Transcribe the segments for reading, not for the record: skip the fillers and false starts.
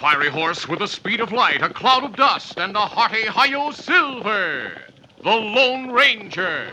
fiery horse with the speed of light, a cloud of dust, and a hearty hi-yo Silver, the Lone Ranger.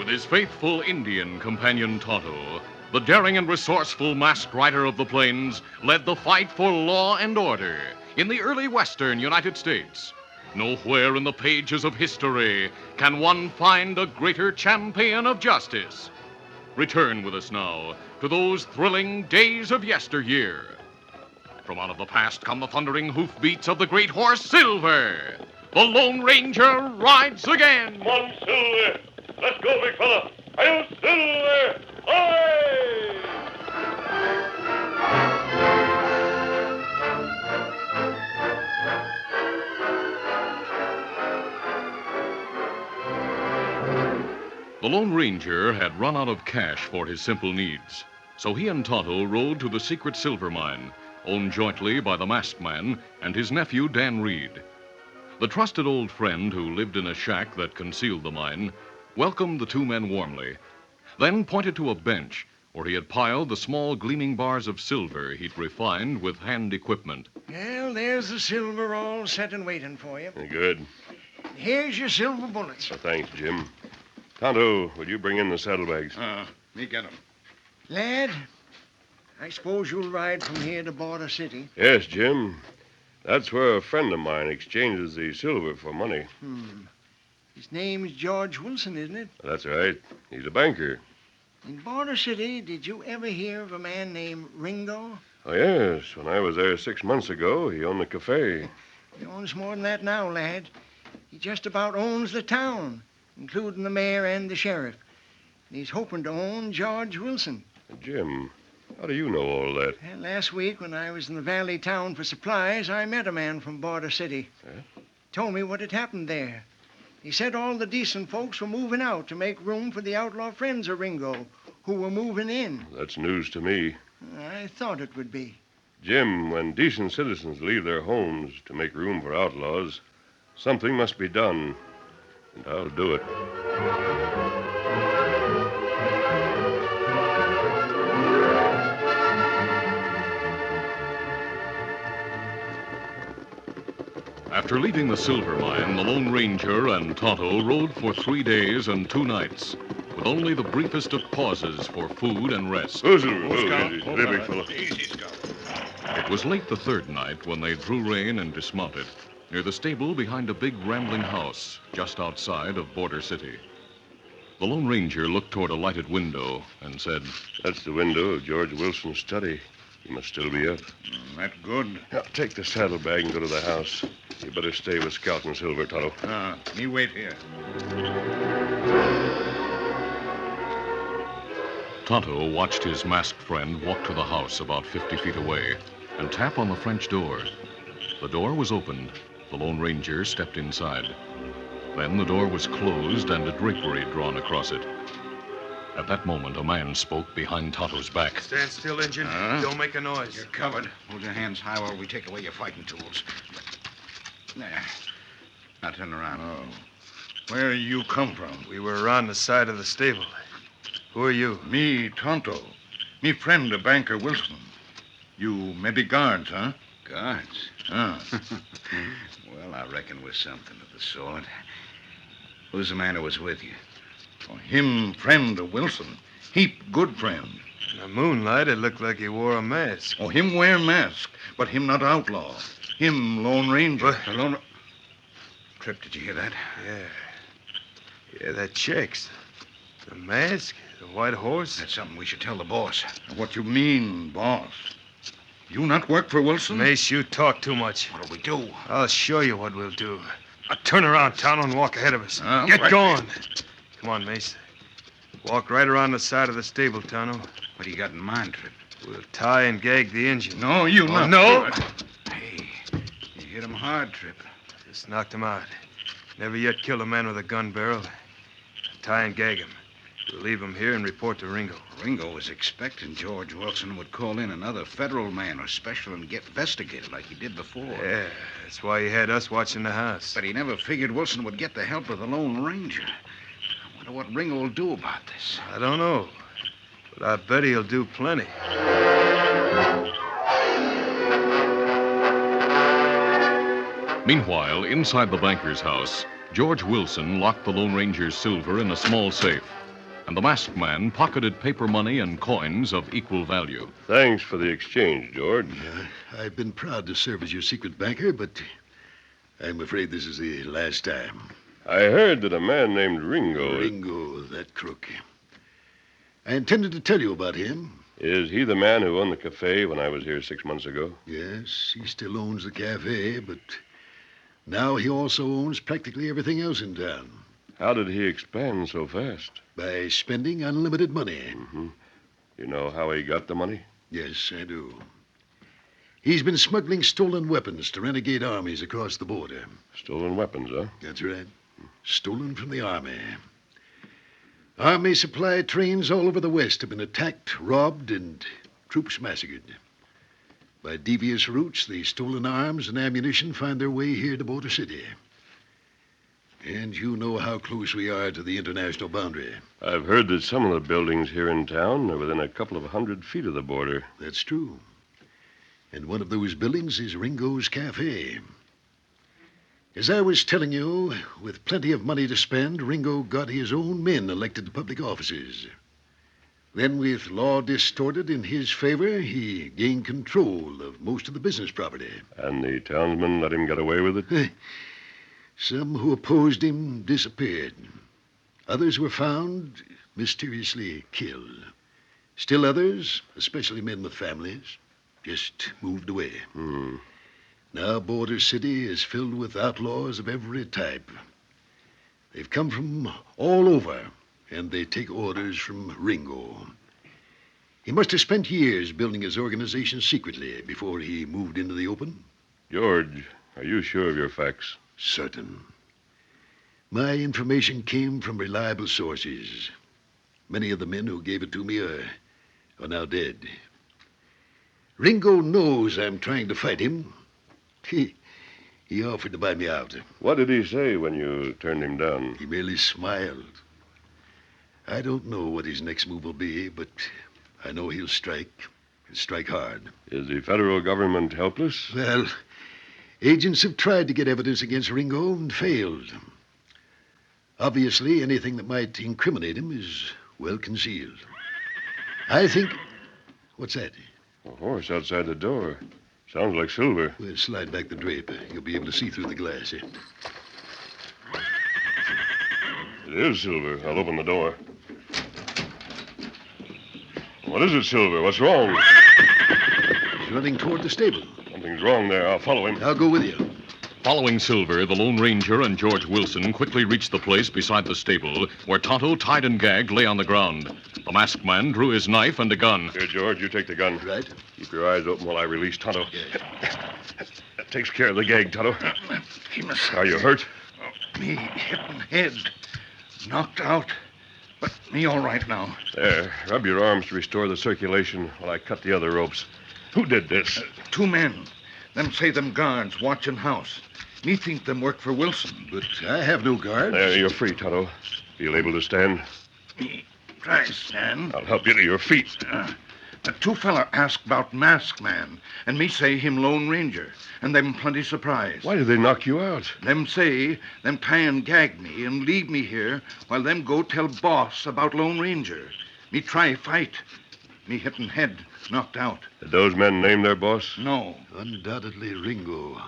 His faithful Indian companion Tonto, the daring and resourceful masked rider of the plains, led the fight for law and order in the early western United States. Nowhere in the pages of history can one find a greater champion of justice. Return with us now to those thrilling days of yesteryear. From out of the past come the thundering hoofbeats of the great horse Silver. The Lone Ranger rides again. Come on, Silver. Let's go, big fella. Hi-yo, Silver! Aye! The Lone Ranger had run out of cash for his simple needs, so he and Tonto rode to the secret silver mine, owned jointly by the masked man and his nephew, Dan Reed. The trusted old friend who lived in a shack that concealed the mine welcomed the two men warmly, then pointed to a bench where he had piled the small gleaming bars of silver he'd refined with hand equipment. Well, there's the silver all set and waiting for you. Good. Here's your silver bullets. Well, thanks, Jim. Tonto, will you bring in the saddlebags? Me get 'em. Lad, I suppose you'll ride from here to Border City. Yes, Jim. That's where a friend of mine exchanges the silver for money. His name's George Wilson, isn't it? That's right. He's a banker. In Border City, did you ever hear of a man named Ringo? Oh, yes. When I was there 6 months ago, he owned a cafe. He owns more than that now, lad. He just about owns the town, including the mayor and the sheriff. And he's hoping to own George Wilson. Jim, how do you know all that? Well, last week, when I was in the valley town for supplies, I met a man from Border City. Told me what had happened there. He said all the decent folks were moving out to make room for the outlaw friends of Ringo, who were moving in. That's news to me. I thought it would be. Jim, when decent citizens leave their homes to make room for outlaws, something must be done, and I'll do it. After leaving the silver mine, the Lone Ranger and Tonto rode for 3 days and 2 nights, with only the briefest of pauses for food and rest. Oh, Silver. There, big fella. Easy, Scout. It was late the third night when they drew rein and dismounted near the stable behind a big rambling house just outside of Border City. The Lone Ranger looked toward a lighted window and said, That's the window of George Wilson's study. He must still be up. That good. Now, take the saddlebag and go to the house. You better stay with Scout and Silver, Tonto. Me wait here. Tonto watched his masked friend walk to the house about 50 feet away and tap on the French door. The door was opened, The Lone Ranger stepped inside. Then the door was closed and a drapery drawn across it. At that moment, a man spoke behind Tonto's back. Stand still, Injun. Don't make a noise. You're covered. Hold your hands high while we take away your fighting tools. There. Now turn around. Oh. Where you come from? We were around the side of the stable. Who are you? Me, Tonto. Me friend, the banker Wilson. You maybe guards, huh? Guards? Ah. Well, I reckon we're something of the sort. Who's the man who was with you? Oh, him friend of Wilson. Heap good friend. In the moonlight, it looked like he wore a mask. Oh, him wear mask, but him not outlaw. Him Lone Ranger. What? The Lone... Trip, did you hear that? Yeah, that checks. The mask, the white horse. That's something we should tell the boss. What you mean, boss? You not work for Wilson? Mace, you talk too much. What'll we do? I'll show you what we'll do. Now turn around, Tonto, and walk ahead of us. Get right. going. Come on, Mace. Walk right around the side of the stable, Tonto. What do you got in mind, Trip? We'll tie and gag the engine. No, you not. No. Hey, you hit him hard, Trip. Just knocked him out. Never yet killed a man with a gun barrel. Tie and gag him. We'll leave him here and report to Ringo. Ringo was expecting George Wilson would call in another federal man or special and get investigated like he did before. Yeah, that's why he had us watching the house. But he never figured Wilson would get the help of the Lone Ranger. I wonder what Ringo will do about this. I don't know, but I bet he'll do plenty. Meanwhile, inside the banker's house, George Wilson locked the Lone Ranger's silver in a small safe, and the masked man pocketed paper money and coins of equal value. Thanks for the exchange, George. I've been proud to serve as your secret banker, but I'm afraid this is the last time. I heard that a man named Ringo... Ringo, that crook. I intended to tell you about him. Is he the man who owned the cafe when I was here 6 months ago? Yes, he still owns the cafe, but now he also owns practically everything else in town. How did he expand so fast? By spending unlimited money. Mm-hmm. You know how he got the money? Yes, I do. He's been smuggling stolen weapons to renegade armies across the border. Stolen weapons, huh? That's right. Stolen from the army. Army supply trains all over the West have been attacked, robbed, and troops massacred. By devious routes, the stolen arms and ammunition find their way here to Border City. And you know how close we are to the international boundary. I've heard that some of the buildings here in town are within a couple of 100 feet of the border. That's true. And one of those buildings is Ringo's Cafe. As I was telling you, with plenty of money to spend, Ringo got his own men elected to public offices. Then, with law distorted in his favor, he gained control of most of the business property. And the townsmen let him get away with it? Some who opposed him disappeared. Others were found mysteriously killed. Still others, especially men with families, just moved away. Now Border City is filled with outlaws of every type. They've come from all over, and they take orders from Ringo. He must have spent years building his organization secretly before he moved into the open. George, are you sure of your facts? Certain. My information came from reliable sources. Many of the men who gave it to me are now dead. Ringo knows I'm trying to fight him. He offered to buy me out. What did he say when you turned him down? He merely smiled. I don't know what his next move will be, but I know he'll strike, and strike hard. Is the federal government helpless? Well, agents have tried to get evidence against Ringo and failed. Obviously, anything that might incriminate him is well concealed. I think... What's that? A horse outside the door. Sounds like Silver. We'll slide back the drape. You'll be able to see through the glass. It is Silver. I'll open the door. What is it, Silver? What's wrong? He's running toward the stable. Something's wrong there. I'll follow him. I'll go with you. Following Silver, the Lone Ranger and George Wilson quickly reached the place beside the stable where Tonto, tied and gagged, lay on the ground. The masked man drew his knife and a gun. Here, George, you take the gun. Right. Keep your eyes open while I release Tonto. That takes care of the gag, Tonto. Kemosabe. Are you hurt? Me hitting head. Knocked out. But me all right now. There. Rub your arms to restore the circulation while I cut the other ropes. Who did this? 2 men. Them say them guards watching house. Me think them work for Wilson. But I have no guards. There, you're free, Tonto. Feel able to stand? Me try stand. I'll help you to your feet. The 2 fella asked about Mask Man, and me say him Lone Ranger, and them plenty surprised. Why did they knock you out? Them say them tie and gag me and leave me here while them go tell boss about Lone Ranger. Me try fight. Me hitting head knocked out. Did those men name their boss? No. Undoubtedly Ringo.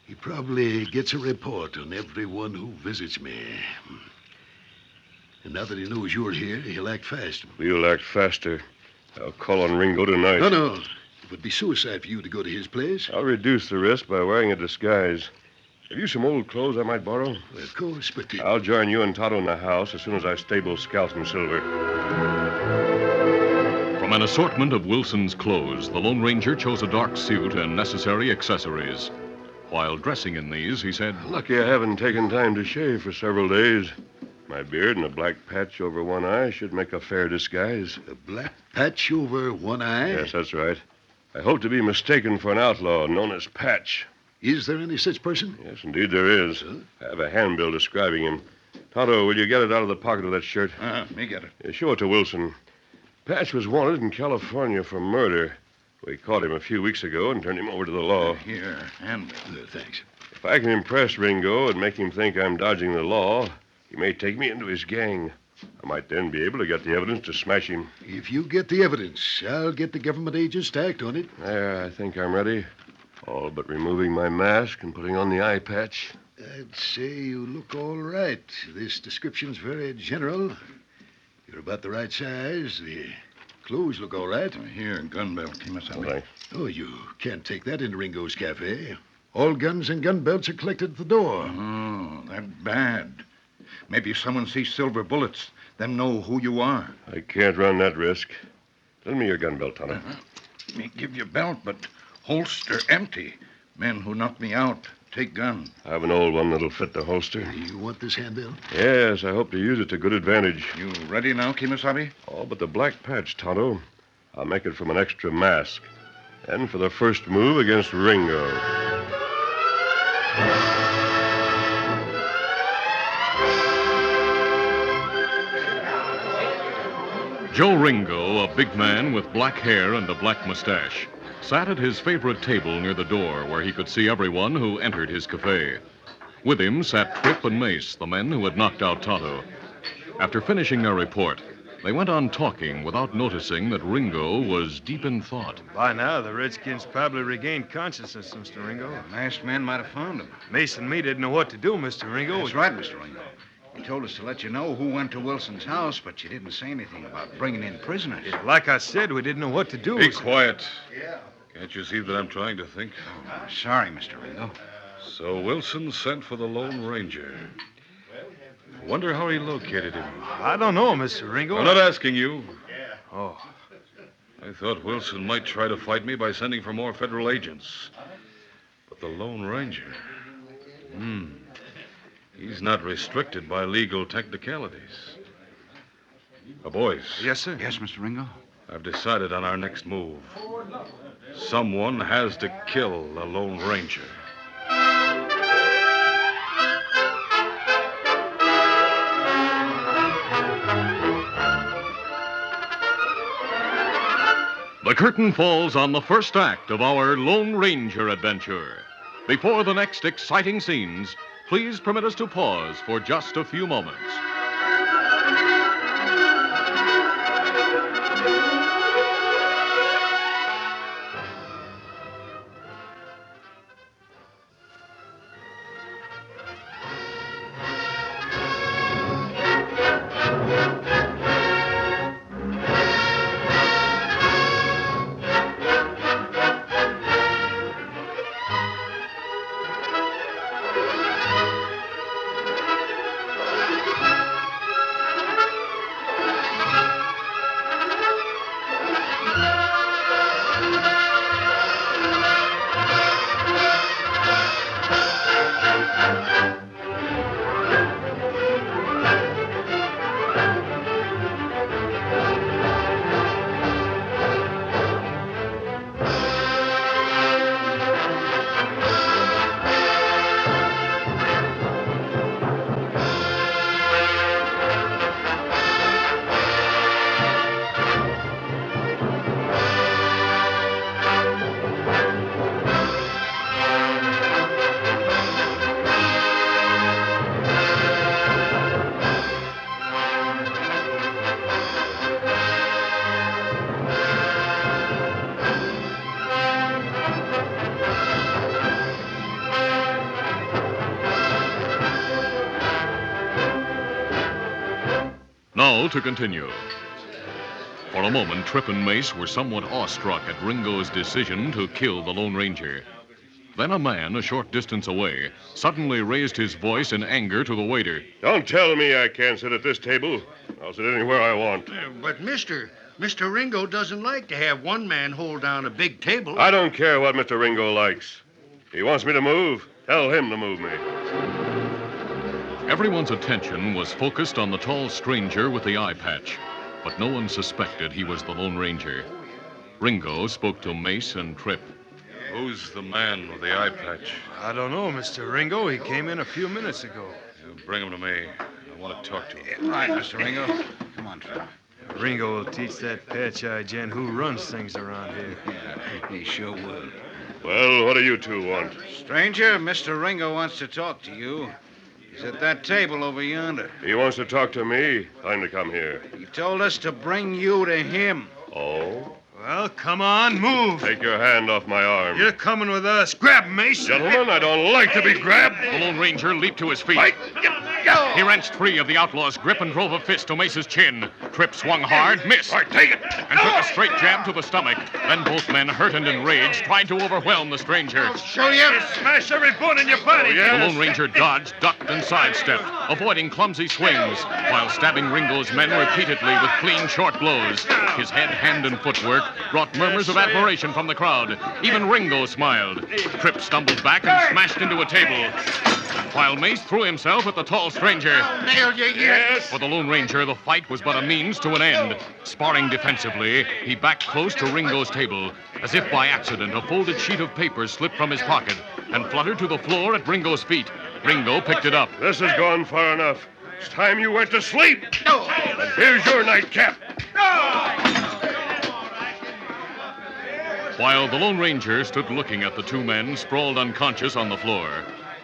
He probably gets a report on everyone who visits me. And now that he knows you're here, he'll act fast. We'll act faster. I'll call on Ringo tonight. No. It would be suicide for you to go to his place. I'll reduce the risk by wearing a disguise. Have you some old clothes I might borrow? Well, of course, but... I'll join you and Tonto in the house as soon as I stable Scalps and Silver. From an assortment of Wilson's clothes, the Lone Ranger chose a dark suit and necessary accessories. While dressing in these, he said, Lucky I haven't taken time to shave for several days. My beard and a black patch over one eye should make a fair disguise. A black patch over one eye? Yes, that's right. I hope to be mistaken for an outlaw known as Patch. Is there any such person? Yes, indeed there is. I have a handbill describing him. Tonto, will you get it out of the pocket of that shirt? Me get it. Show it to Wilson. Patch was wanted in California for murder. We caught him a few weeks ago and turned him over to the law. Here, and Thanks. If I can impress Ringo and make him think I'm dodging the law, he may take me into his gang. I might then be able to get the evidence to smash him. If you get the evidence, I'll get the government agents to act on it. There, I think I'm ready. All but removing my mask and putting on the eye patch. I'd say you look all right. This description's very general. You're about the right size. The clothes look all right. here, gun belt, Kemosabe. Thanks. Oh, you can't take that into Ringo's cafe. All guns and gun belts are collected at the door. Oh, that bad. Maybe if someone sees silver bullets, them know who you are. I can't run that risk. Lend me your gun belt, Tonto. Me give you belt, but holster empty. Men who knock me out take gun. I have an old one that'll fit the holster. You want this handbill? Yes, I hope to use it to good advantage. You ready now, Kemosabe? Oh, but the black patch, Tonto. I'll make it from an extra mask. And for the first move against Ringo. Joe Ringo, a big man with black hair and a black mustache, sat at his favorite table near the door where he could see everyone who entered his cafe. With him sat Trip and Mace, the men who had knocked out Tonto. After finishing their report, they went on talking without noticing that Ringo was deep in thought. By now, the Redskins probably regained consciousness, Mr. Ringo. Masked man might have found him. Mace and me didn't know what to do, Mr. Ringo. That's right, Mr. Ringo. He told us to let you know who went to Wilson's house, but you didn't say anything about bringing in prisoners. Like I said, we didn't know what to do. Be quiet. Can't you see that I'm trying to think? Sorry, Mr. Ringo. So Wilson sent for the Lone Ranger. Wonder how he located him. I don't know, Mr. Ringo. I'm not asking you. Oh, I thought Wilson might try to fight me by sending for more federal agents. But the Lone Ranger... He's not restricted by legal technicalities. Boys. yes, sir. Yes, Mr. Ringo? I've decided on our next move. Someone has to kill the Lone Ranger. The curtain falls on the first act of our Lone Ranger adventure. Before the next exciting scenes, please permit us to pause for just a few moments. Now to continue. For a moment, Trip and Mace were somewhat awestruck at Ringo's decision to kill the Lone Ranger. Then a man a short distance away suddenly raised his voice in anger to the waiter. Don't tell me I can't sit at this table. I'll sit anywhere I want. But, Mr. Ringo doesn't like to have one man hold down a big table. I don't care what Mr. Ringo likes. He wants me to move. Tell him to move me. Everyone's attention was focused on the tall stranger with the eye patch, but no one suspected he was the Lone Ranger. Ringo spoke to Mace and Trip. Who's the man with the eye patch? I don't know, Mr. Ringo. He came in a few minutes ago. You bring him to me. I want to talk to him. Right, Mr. Ringo. Come on, Trip. Ringo will teach that patch-eyed gent who runs things around here. Yeah, he sure will. Well, what do you two want? Stranger, Mr. Ringo wants to talk to you. He's at that table over yonder. He wants to talk to me. Time to come here. He told us to bring you to him. Oh? Well, come on, move. Take your hand off my arm. You're coming with us. Grab him, Mace. Gentlemen, I don't like to be grabbed. The Lone Ranger leaped to his feet. He wrenched free of the outlaw's grip and drove a fist to Mace's chin. Trip swung hard, missed. All right, take it. And took a straight jab to the stomach. Then both men, hurt and enraged, tried to overwhelm the stranger. Show you. Smash every bone in your body. The Lone Ranger dodged, ducked, and sidestepped, avoiding clumsy swings, while stabbing Ringo's men repeatedly with clean, short blows. His head, hand, and footwork brought murmurs of admiration from the crowd. Even Ringo smiled. Trip stumbled back and smashed into a table, while Mace threw himself at the tall stranger. Nailed you yet. For the Lone Ranger, the fight was but a means to an end. Sparring defensively, he backed close to Ringo's table. As if by accident, a folded sheet of paper slipped from his pocket and fluttered to the floor at Ringo's feet. Ringo picked it up. This has gone far enough. It's time you went to sleep. No. And here's your nightcap. While the Lone Ranger stood looking at the two men sprawled unconscious on the floor,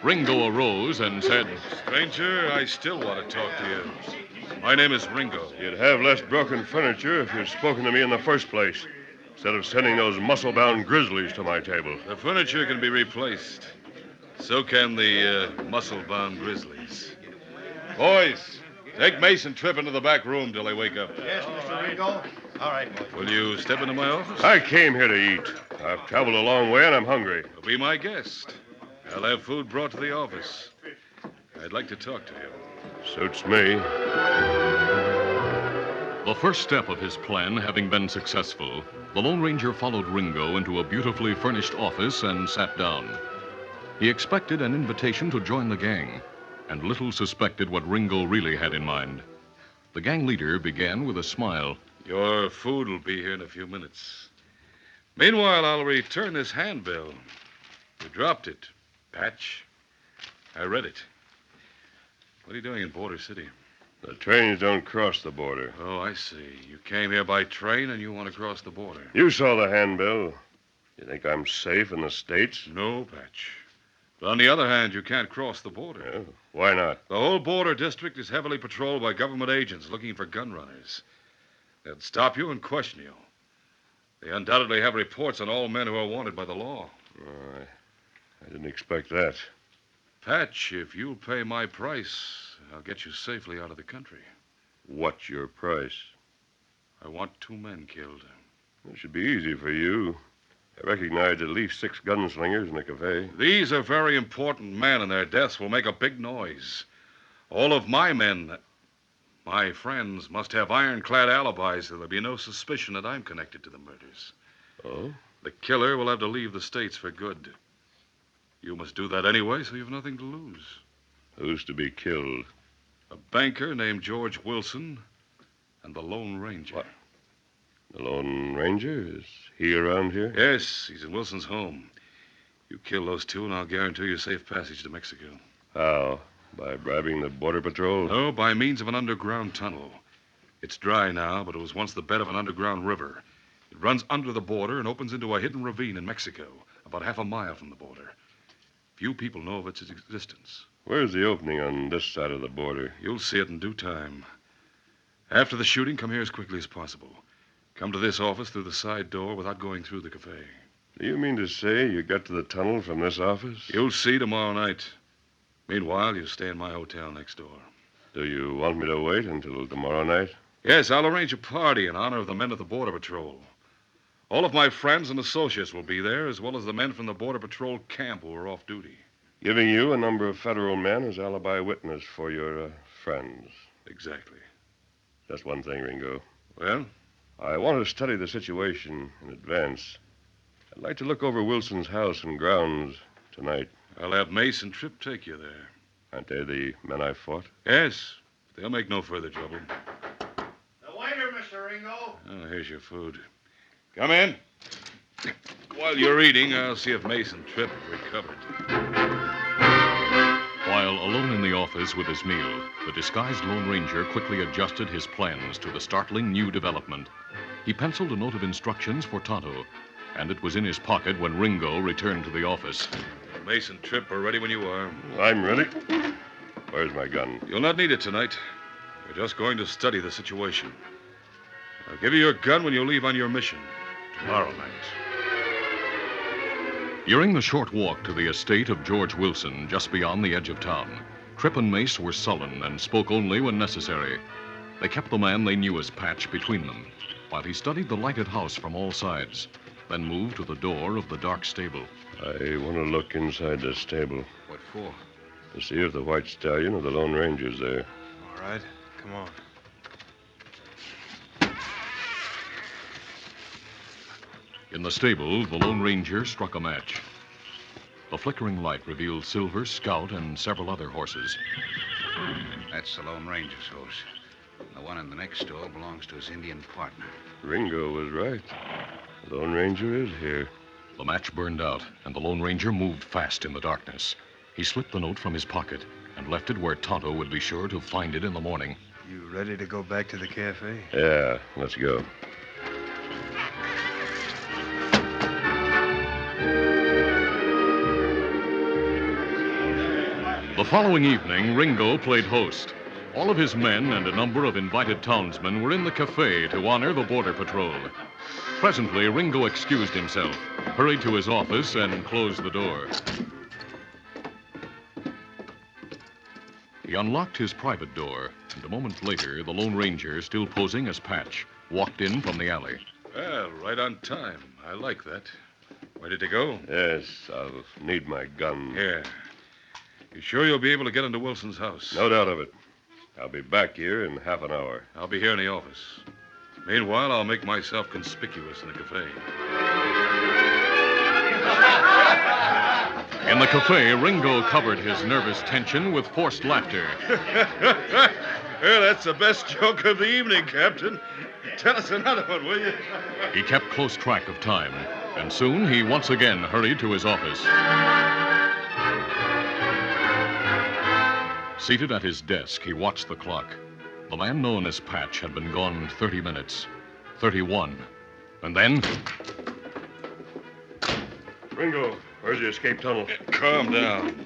Ringo arose and said, Stranger, I still want to talk to you. My name is Ringo. You'd have less broken furniture if you'd spoken to me in the first place, instead of sending those muscle-bound grizzlies to my table. The furniture can be replaced. So can the muscle-bound grizzlies. Boys, take Mace and Trip into the back room till they wake up. Yes, Mr. Ringo. All right, boy. Will you step into my office? I came here to eat. I've traveled a long way and I'm hungry. You'll be my guest. I'll have food brought to the office. I'd like to talk to you. Suits me. The first step of his plan having been successful, the Lone Ranger followed Ringo into a beautifully furnished office and sat down. He expected an invitation to join the gang, and little suspected what Ringo really had in mind. The gang leader began with a smile. Your food will be here in a few minutes. Meanwhile, I'll return this handbill. You dropped it, Patch. I read it. What are you doing in Border City? The trains don't cross the border. Oh, I see. You came here by train and you want to cross the border. You saw the handbill. You think I'm safe in the States? No, Patch. But on the other hand, you can't cross the border. Yeah, why not? The whole border district is heavily patrolled by government agents looking for gun runners. They'll stop you and question you. They undoubtedly have reports on all men who are wanted by the law. Oh, I didn't expect that. Patch, if you'll pay my price, I'll get you safely out of the country. What's your price? I want 2 men killed. It should be easy for you. I recognize at least 6 gunslingers in the cafe. These are very important men, and their deaths will make a big noise. All of my men, my friends, must have ironclad alibis, so there'll be no suspicion that I'm connected to the murders. Oh? The killer will have to leave the States for good. You must do that anyway, so you've nothing to lose. Who's to be killed? A banker named George Wilson and the Lone Ranger. What? The Lone Ranger? Is he around here? Yes, he's in Wilson's home. You kill those 2, and I'll guarantee you safe passage to Mexico. How? By bribing the Border Patrol? No, by means of an underground tunnel. It's dry now, but it was once the bed of an underground river. It runs under the border and opens into a hidden ravine in Mexico, about half a mile from the border. Few people know of its existence. Where's the opening on this side of the border? You'll see it in due time. After the shooting, come here as quickly as possible. Come to this office through the side door without going through the cafe. Do you mean to say you got to the tunnel from this office? You'll see tomorrow night. Meanwhile, you stay in my hotel next door. Do you want me to wait until tomorrow night? Yes, I'll arrange a party in honor of the men of the Border Patrol. All of my friends and associates will be there, as well as the men from the Border Patrol camp who are off duty. Giving you a number of federal men as alibi witness for your friends. Exactly. Just one thing, Ringo. Well? I want to study the situation in advance. I'd like to look over Wilson's house and grounds tonight. I'll have Mace and Tripp take you there. Aren't they the men I fought? Yes. They'll make no further trouble. The waiter, Mr. Ringo. Oh, here's your food. Come in. While you're eating, I'll see if Mace and Tripp have recovered. While alone in the office with his meal, the disguised Lone Ranger quickly adjusted his plans to the startling new development. He penciled a note of instructions for Tonto, and it was in his pocket when Ringo returned to the office. Mace and Tripp are ready when you are. I'm ready. Where's my gun? You'll not need it tonight. You're just going to study the situation. I'll give you your gun when you leave on your mission tomorrow night. During the short walk to the estate of George Wilson, just beyond the edge of town, Tripp and Mace were sullen and spoke only when necessary. They kept the man they knew as Patch between them, while he studied the lighted house from all sides, then moved to the door of the dark stable. I want to look inside the stable What for? to see if the White Stallion or the Lone Ranger's there. All right, come on. In the stable, the Lone Ranger struck a match. The flickering light revealed Silver, Scout, and several other horses. That's the Lone Ranger's horse. The one in the next stall belongs to his Indian partner. Ringo was right. The Lone Ranger is here. The match burned out, and the Lone Ranger moved fast in the darkness. He slipped the note from his pocket and left it where Tonto would be sure to find it in the morning. You ready to go back to the cafe? Yeah, let's go. The following evening, Ringo played host. All of his men and a number of invited townsmen were in the cafe to honor the Border Patrol. Presently, Ringo excused himself, hurried to his office, and closed the door. He unlocked his private door, and a moment later, the Lone Ranger, still posing as Patch, walked in from the alley. Well, right on time. I like that. Ready to go? Yes, I'll need my gun. Here. You sure you'll be able to get into Wilson's house? No doubt of it. I'll be back here in half an hour. I'll be here in the office. Meanwhile, I'll make myself conspicuous in the cafe. In the cafe, Ringo covered his nervous tension with forced laughter. Well, that's the best joke of the evening, Captain. Tell us another one, will you? He kept close track of time, and soon he once again hurried to his office. Seated at his desk, he watched the clock. The man known as Patch had been gone 30 minutes. 31. And then... Ringo, where's the escape tunnel? Calm down.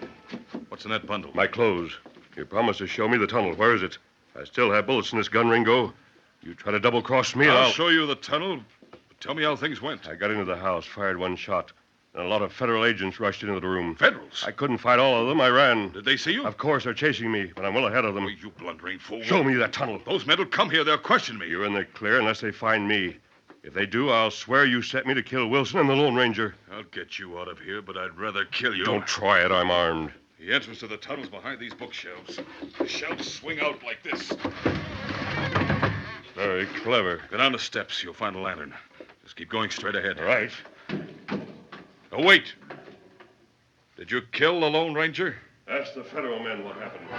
What's in that bundle? My clothes. You promised to show me the tunnel. Where is it? I still have bullets in this gun, Ringo. You try to double-cross me, I'll show you the tunnel. But tell me how things went. I got into the house, fired one shot, and a lot of federal agents rushed into the room. Federals? I couldn't fight all of them. I ran. Did they see you? Of course, they're chasing me, but I'm well ahead of them. Oh, you blundering fool. Show me that tunnel. Those men will come here. They'll question me. You're in the clear unless they find me. If they do, I'll swear you set me to kill Wilson and the Lone Ranger. I'll get you out of here, but I'd rather kill you. Don't try it. I'm armed. The entrance to the tunnel's behind these bookshelves. The shelves swing out like this. Very clever. Go down the steps. You'll find a lantern. Just keep going straight ahead. Right. Oh, wait. Did you kill the Lone Ranger? Ask the federal men what happened.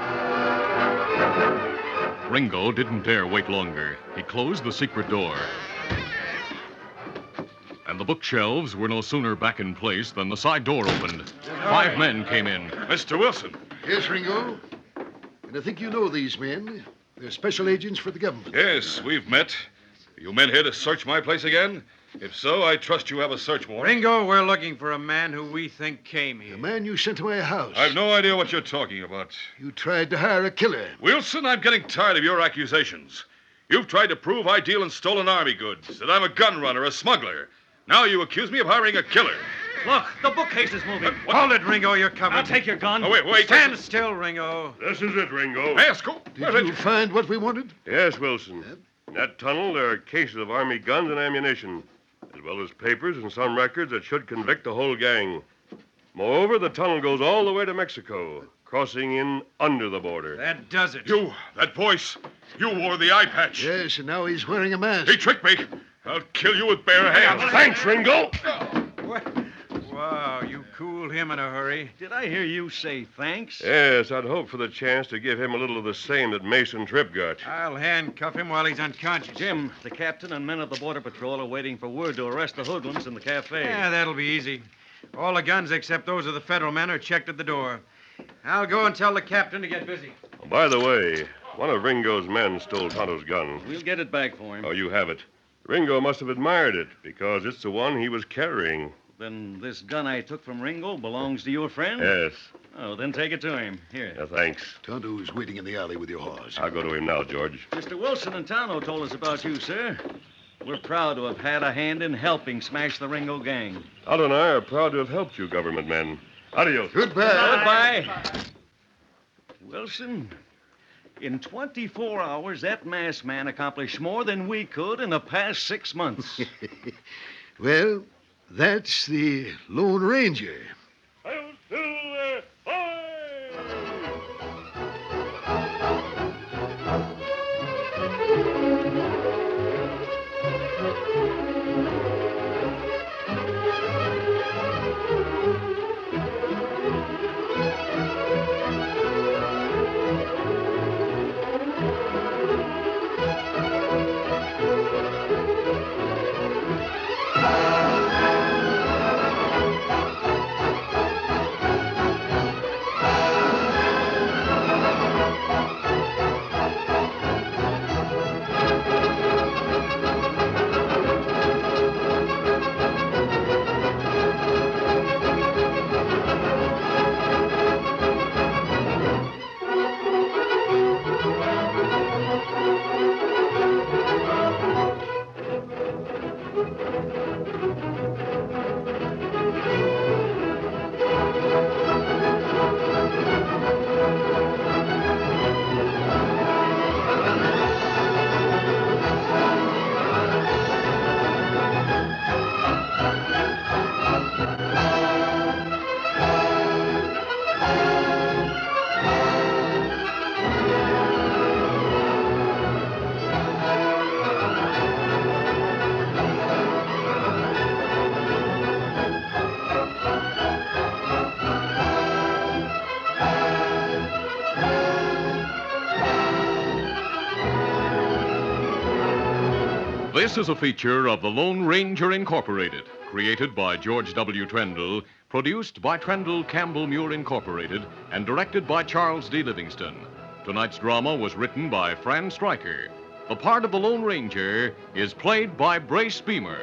Ringo didn't dare wait longer. He closed the secret door. And the bookshelves were no sooner back in place than the side door opened. 5 men came in. Mr. Wilson. Yes, Ringo. And I think you know these men. They're special agents for the government. Yes, we've met. Are you men here to search my place again? If so, I trust you have a search warrant. Ringo, we're looking for a man who we think came here. The man you sent to my house. I've no idea what you're talking about. You tried to hire a killer. Wilson, I'm getting tired of your accusations. You've tried to prove I deal in stolen army goods, that I'm a gun runner, a smuggler. Now you accuse me of hiring a killer. Look, the bookcase is moving. Hold it, Ringo. You're covered. Now take your gun. Oh, wait. Stand still, Ringo. This is it, Ringo. Haskell. Did you find what we wanted? Yes, Wilson. In that tunnel, there are cases of Army guns and ammunition, as well as papers and some records that should convict the whole gang. Moreover, the tunnel goes all the way to Mexico, crossing in under the border. That does it. You, that voice. You wore the eye patch. Yes, and now he's wearing a mask. He tricked me. I'll kill you with bare hands. Thanks, Ringo. Wow, you cooled him in a hurry. Did I hear you say thanks? Yes, I'd hoped for the chance to give him a little of the same that Mason Tripp got. I'll handcuff him while he's unconscious. Jim, the captain and men of the Border Patrol are waiting for word to arrest the hoodlums in the cafe. Yeah, that'll be easy. All the guns except those of the federal men are checked at the door. I'll go and tell the captain to get busy. Oh, by the way, one of Ringo's men stole Tonto's gun. We'll get it back for him. Oh, you have it. Ringo must have admired it because it's the one he was carrying. Then this gun I took from Ringo belongs to your friend? Yes. Oh, then take it to him. Here. Yeah, thanks. Tonto is waiting in the alley with your horse. I'll go to him now, George. Mr. Wilson and Tano told us about you, sir. We're proud to have had a hand in helping smash the Ringo gang. Otto and I are proud to have helped you, government men. Adios. Goodbye. Goodbye. Wilson, in 24 hours, that masked man accomplished more than we could in the past 6 months. Well, that's the Lone Ranger. This is a feature of the Lone Ranger Incorporated, created by George W. Trendle, produced by Trendle Campbell Muir Incorporated, and directed by Charles D. Livingston. Tonight's drama was written by Fran Stryker. The part of the Lone Ranger is played by Brace Beamer.